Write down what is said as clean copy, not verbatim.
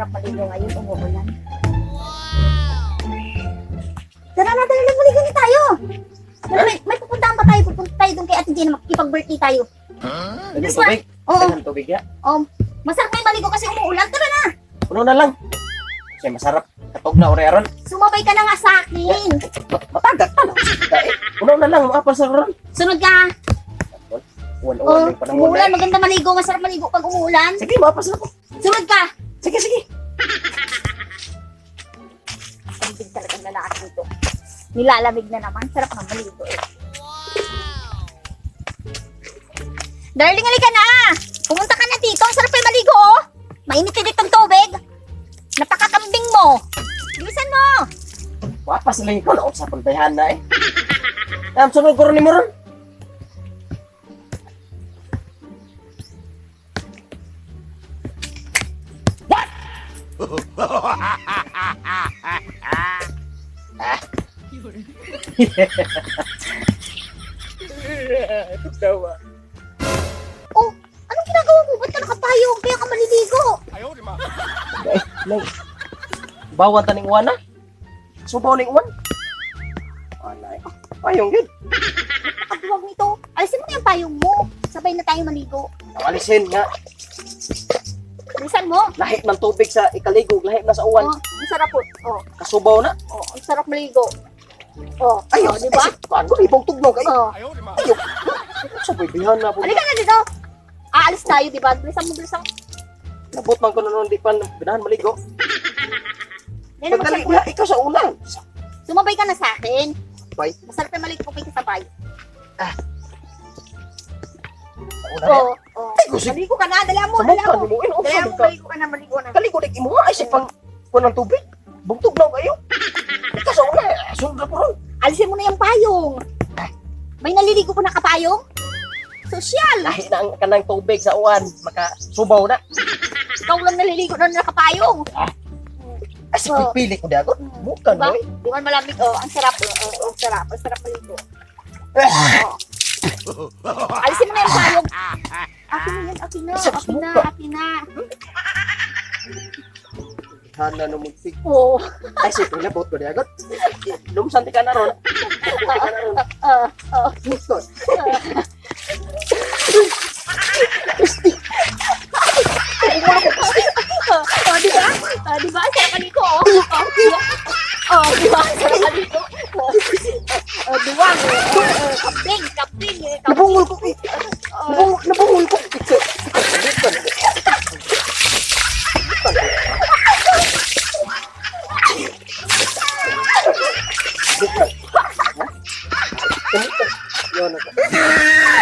sarap maligo ngayon, umuulan. Tara na, dali, maligo na tayo. May pupuntahan pa tayo. Pupunta tayo doon kay Ate Gina. Makikipag-birthday tayo. Dagang tubig? Oo. Dagang tubig ya? Masarap may maligo kasi umuulan. Tara na. Puno na lang. Kasi masarap. Katog na ore aron. Sumabay ka na nga sa akin. Matagat pa lang. Puno na lang. Mga pasaron. Sunod ka. Uwan-uwan yung panahon na Umuulan. eh. Maganda maligo. Masarap maligo pag umuulan. Sige, mga pasaron. Sunod ka. Sige, sige. Pagdig talagang lalaki dito. Nilalamig na naman. Sarap ng maligo eh. Darling, halika na! Pumunta ka na dito. Ang sarap yung maligo oh. Mainit din itong tubig. Napakakambing mo. Bilisan mo. Wapas lang ikaw na sa pagbayhan na eh. Sunod ko rin mo ron. Tawa. Oh, anong ginagawa mo? Ba't ka nakapayong? Kaya ka maliligo. Nay. Bawan taning uwan na. Subaw ning uwan. Anay. Payong yun. Nakatuwag nito. Alisin mo na yung payong mo. Sabay na tayo maligo. Alisin nga. Bilisan mo. Lahit ng tubig sa ikaligog. Lahit na sa uwan. Oh, ang sarap po. Oh, Kasubaw na. oh, ang sarap maligo. Oh, Ayaw, di ba? Paano? Ibang tugnaw kayo. Oh. Ayaw. Sa pagbihan na po. Halika na dito. Aalis tayo, di ba? Bilisan mo, bilisan mo. Nabot man ko na noon, di pa binahan maligo. Yan ang Pagdali masarap. na, ikaw sa ulan. Sumabay ka na sa akin. Bay, Masarap yung maligo kay kasabay. sa ulan. Oh, oh. Ay, gusto. Maligo ka na, dala mo, Sa dala mukha, mo. di mo ino. Dala mo, Ka. maligo ka na, maligo na. Kaligo na imo nga, ay sa pang kuha ng tubig. Bugtog na kayo. Ikaw sa ulan, sunod na po ron. Alisin mo na yung payong. May naliligo ko na kapayong? Sosyal. Lahit na ang kanang tubig sa uwan, makasubaw na. Ikaw lang naliligo na nakapayong. Ay, si pipili ko di ako. Bukan Diba? mo eh. Di man malamig. Oh, ang sarap. Oh, ang sarap. Ang sarap maligo. Alisin mo na yung payong. Akin na yan, akin na. Akin na, akin na. Hana na magsig. Oh. Ay, si pinabot ko di ako. Lumsanti ka na ron. Lumsanti ka na ron. Gusto. Oh, di ba? Di ba? Ang sarap maligo. Oh, di ba? Ang sarap maligo. Duwang. Kaping, kaping. Nabungol ko eh. Nabungol ko. Yun ako.